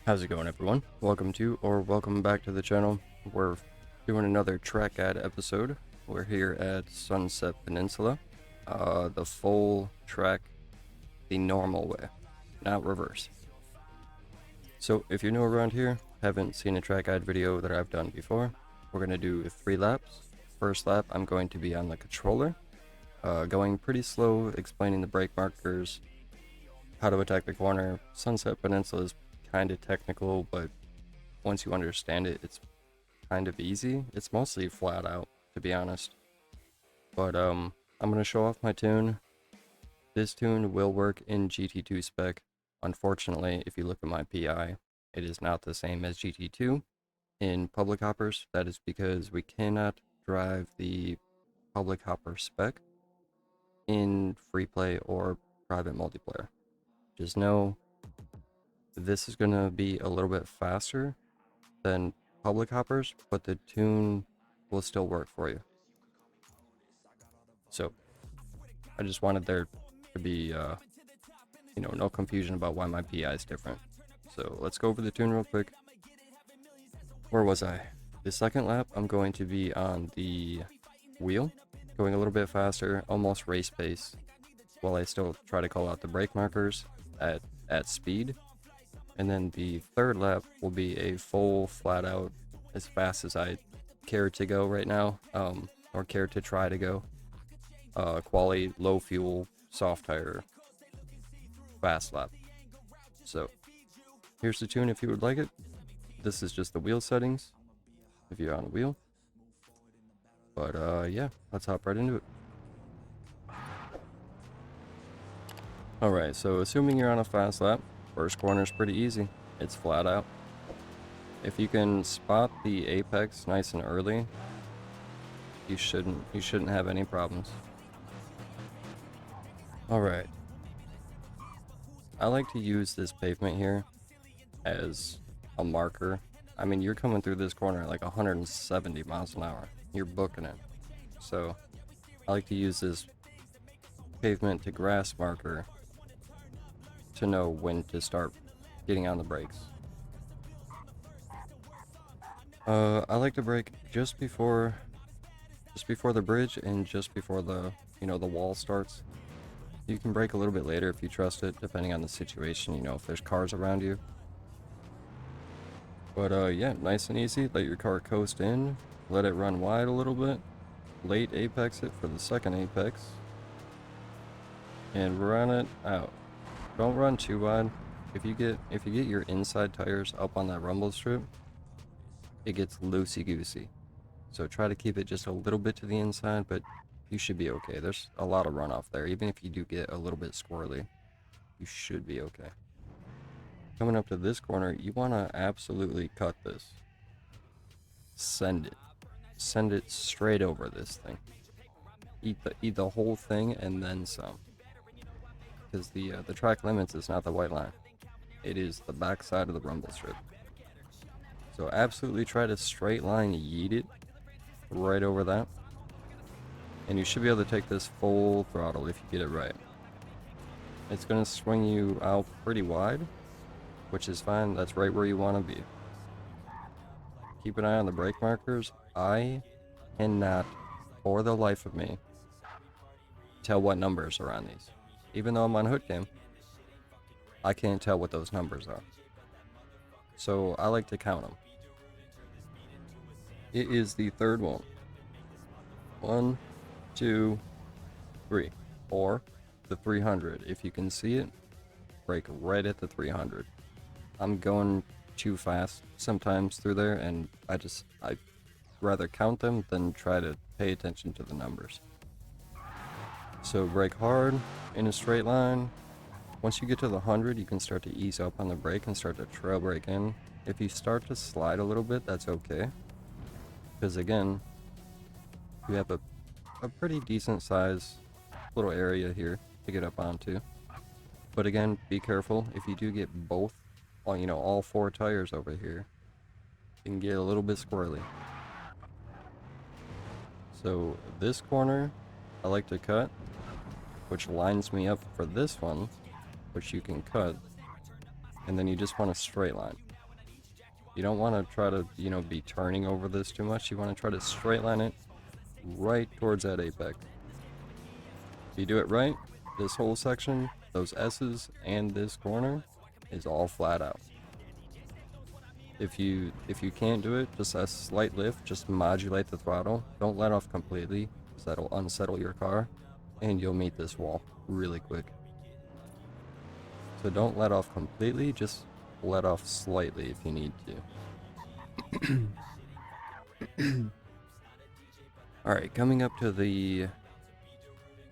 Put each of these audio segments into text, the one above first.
How's it going, everyone? Welcome back to the channel. We're doing another track guide episode. We're here at Sunset Peninsula. The full track the normal way, not reverse. So if you're new around here, haven't seen a track guide video that I've done before, we're going to do 3 laps. First lap, I'm going to be on the controller, going pretty slow, explaining the brake markers, how to attack the corner. Sunset Peninsula is kind of technical, but once you understand it, it's kind of easy. It's mostly flat out, to be honest. But I'm going to show off my tune. This tune will work in GT2 spec. Unfortunately, if you look at my PI, it is not the same as GT2 in public hoppers. That is because we cannot drive the public hopper spec in free play or private multiplayer. Just know this is going to be a little bit faster than public hoppers, but the tune will still work for you. So I just wanted there to be no confusion about why my PI is different. So let's go over the tune real quick. Where was I? The second lap, I'm going to be on the wheel, going a little bit faster, almost race pace, while I still try to call out the brake markers at speed. And then the third lap will be a full flat out, as fast as I care to go right now, or care to try to go. Quali, low fuel, soft tire, fast lap. So here's the tune if you would like it. This is just the wheel settings if you're on a wheel. But yeah, let's hop right into it. Alright, so assuming you're on a fast lap, first corner is pretty easy. It's flat out. If you can spot the apex nice and early, you shouldn't have any problems. Alright. I like to use this pavement here as a marker. I mean, you're coming through this corner at like 170 miles an hour. You're booking it. So I like to use this pavement to grass marker to know when to start getting on the brakes. I like to brake just before the bridge and just before the the wall starts. You can brake a little bit later if you trust it, depending on the situation, if there's cars around you. But yeah, nice and easy. Let your car coast in, let it run wide a little bit, late apex it for the second apex, and run it out. Don't run too wide. If you get your inside tires up on that rumble strip, it gets loosey-goosey. So try to keep it just a little bit to the inside, but you should be okay. There's a lot of runoff there. Even if you do get a little bit squirrely, you should be okay. Coming up to this corner, you want to absolutely cut this. Send it straight over this thing. Eat the whole thing and then some. Because the track limits is not the white line. It is the back side of the rumble strip. So absolutely try to straight line yeet it right over that. And you should be able to take this full throttle if you get it right. It's going to swing you out pretty wide, which is fine. That's right where you want to be. Keep an eye on the brake markers. I cannot, for the life of me, tell what numbers are on these. Even though I'm on hood cam, I can't tell what those numbers are. So I like to count them. It is the third one. 1, 2, 3. Or the 300. If you can see it, brake right at the 300. I'm going too fast sometimes through there, and I'd rather count them than try to pay attention to the numbers. So brake hard in a straight line. Once you get to the 100, you can start to ease up on the brake and start to trail brake in. If you start to slide a little bit, that's okay. Because again, you have a pretty decent size little area here to get up onto. But again, be careful. If you do get both, all 4 tires over here, it can get a little bit squirrely. So this corner, I like to cut, which lines me up for this one, which you can cut, and then you just want a straight line. You don't want to try to, you know, be turning over this too much. You want to try to straight line it right towards that apex. If you do it right, this whole section, those S's and this corner is all flat out. If you can't do it, just a slight lift, just modulate the throttle. Don't let off completely, because that'll unsettle your car, and you'll meet this wall really quick. So don't let off completely, just let off slightly if you need to. Alright, coming up to the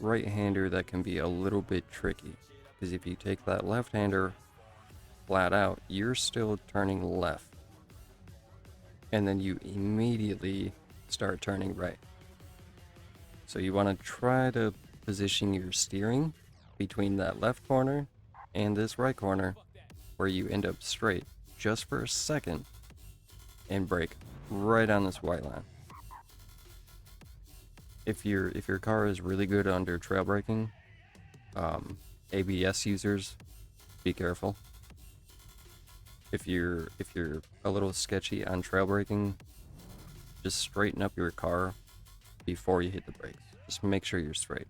right-hander, that can be a little bit tricky, because if you take that left-hander flat out, you're still turning left. And then you immediately start turning right. So you want to try to position your steering between that left corner and this right corner, where you end up straight just for a second and brake right on this white line. If your car is really good under trail braking, ABS users, be careful. If you're a little sketchy on trail braking, just straighten up your car before you hit the brakes. Just make sure you're straight.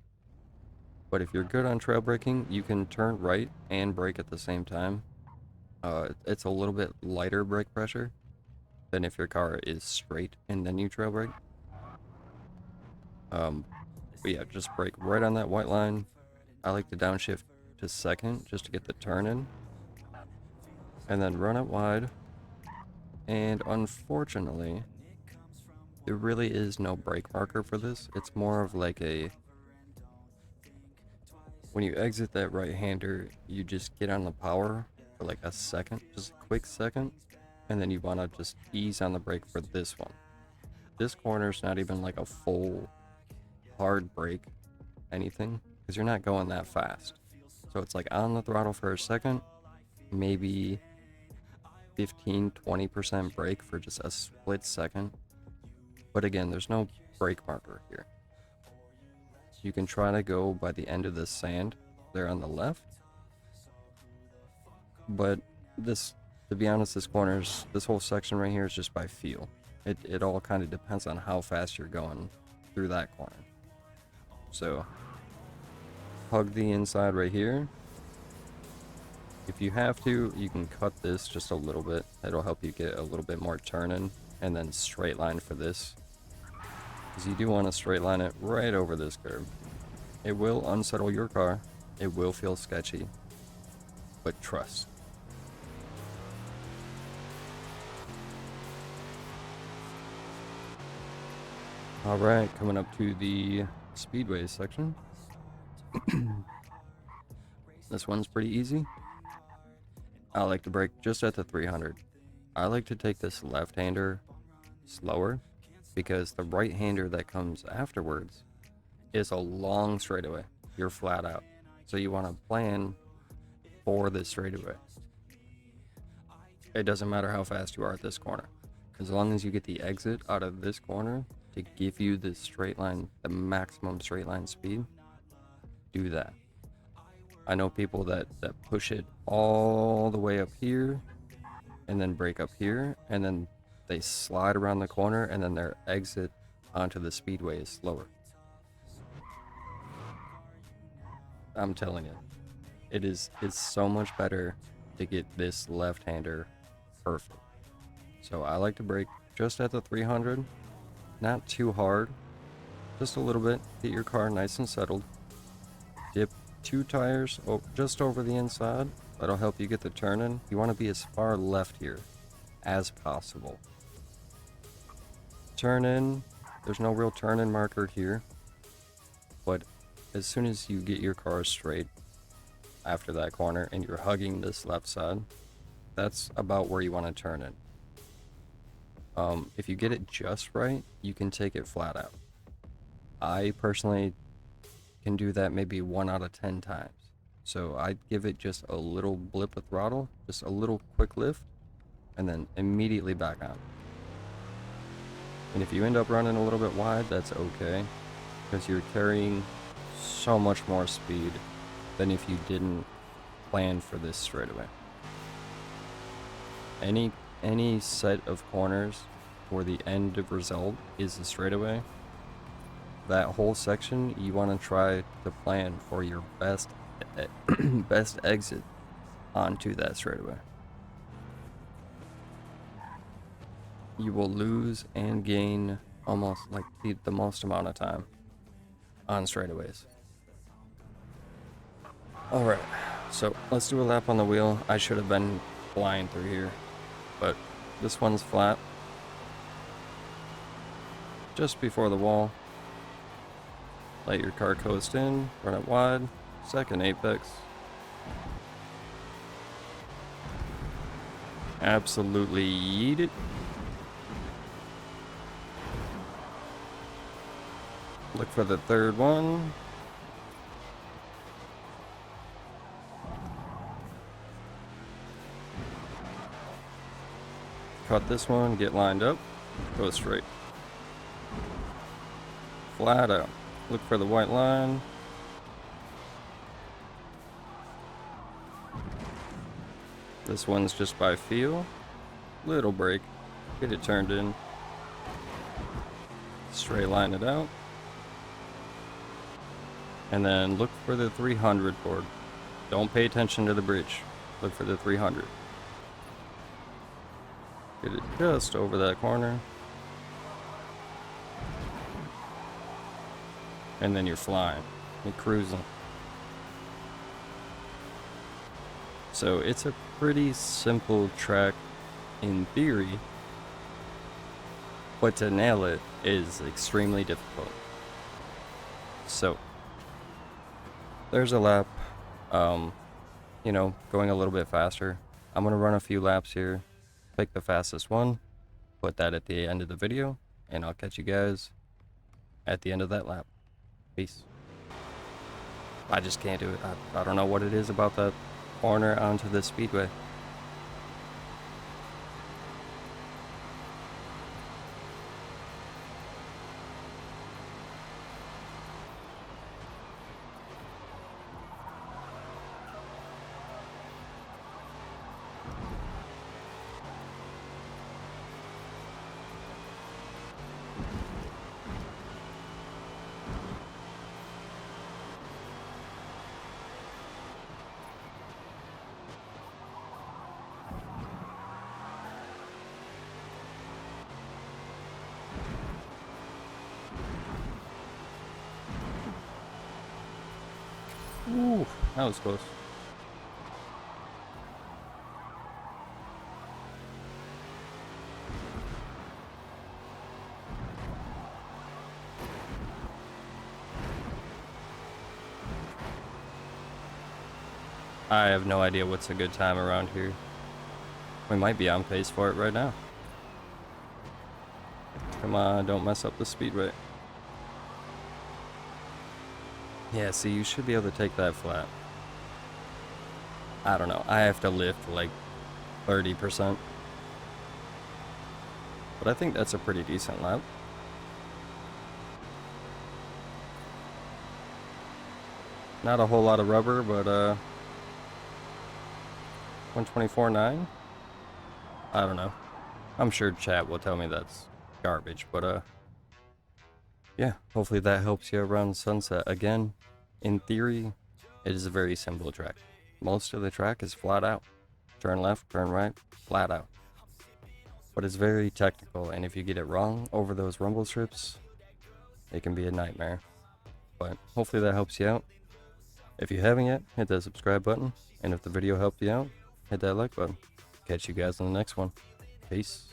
But if you're good on trail braking, you can turn right and brake at the same time. It's a little bit lighter brake pressure than if your car is straight and then you trail brake. But yeah, just brake right on that white line. I like to downshift to second just to get the turn in. And then run it wide. And unfortunately, there really is no brake marker for this. It's more of like a... When you exit that right-hander, you just get on the power for like a second, just a quick second. And then you want to just ease on the brake for this one. This corner's not even like a full hard brake, anything, because you're not going that fast. So it's like on the throttle for a second, maybe 15-20% brake for just a split second. But again, there's no brake marker here. You can try to go by the end of this sand there on the left. But this, to be honest, this whole section right here is just by feel. It all kind of depends on how fast you're going through that corner. So hug the inside right here. If you have to, you can cut this just a little bit. It'll help you get a little bit more turning, and then straight line for this, because you do want to straight line it right over this curve. It will unsettle your car. It will feel sketchy, but trust. Alright, coming up to the speedway section. This one's pretty easy. I like to brake just at the 300. I like to take this left-hander slower, because the right-hander that comes afterwards is a long straightaway. You're flat out. So you want to plan for this straightaway. It doesn't matter how fast you are at this corner. As long as you get the exit out of this corner to give you this straight line, the maximum straight line speed, do that. I know people that push it all the way up here and then brake up here, and then they slide around the corner, and then their exit onto the speedway is slower. I'm telling you, it's so much better to get this left-hander perfect. So I like to brake just at the 300, not too hard, just a little bit, get your car nice and settled. Dip 2 tires just over the inside. That'll help you get the turn in. You want to be as far left here as possible. Turn in. There's no real turn in marker here, but as soon as you get your car straight after that corner and you're hugging this left side, that's about where you want to turn in. If you get it just right, you can take it flat out. I personally can do that maybe 1 out of 10 times. So I'd give it just a little blip of throttle, just a little quick lift, and then immediately back on. And if you end up running a little bit wide, that's okay, because you're carrying so much more speed than if you didn't plan for this straightaway. any set of corners where the end of result is the straightaway, that whole section you want to try to plan for your best best exit onto that straightaway. You will lose and gain almost like the most amount of time on straightaways. Alright, so let's do a lap on the wheel. I should have been flying through here, but this one's flat. Just before the wall. Let your car coast in, run it wide, second apex. Absolutely yeet it. Look for the third one. Cut this one, get lined up, go straight. Flat out. Look for the white line. This one's just by feel. Little brake. Get it turned in. Straight line it out. And then look for the 300 board. Don't pay attention to the bridge. Look for the 300. Get it just over that corner. And then you're flying. You're cruising. So it's a pretty simple track in theory, but to nail it is extremely difficult. So there's a lap, you know, going a little bit faster. I'm gonna run a few laps here, pick the fastest one, put that at the end of the video, and I'll catch you guys at the end of that lap. Peace. I just can't do it. I don't know what it is about that corner onto the speedway. Ooh, that was close. I have no idea what's a good time around here. We might be on pace for it right now. Come on, don't mess up the speedway. Yeah, see, you should be able to take that flat. I don't know. I have to lift like 30%. But I think that's a pretty decent lap. Not a whole lot of rubber, but 124.9? I don't know. I'm sure chat will tell me that's garbage, but yeah, hopefully that helps you around Sunset. Again, in theory, it is a very simple track. Most of the track is flat out. Turn left, turn right, flat out. But it's very technical, and if you get it wrong over those rumble strips, it can be a nightmare. But hopefully that helps you out. If you haven't yet, hit that subscribe button, and if the video helped you out, hit that like button. Catch you guys on the next one. Peace.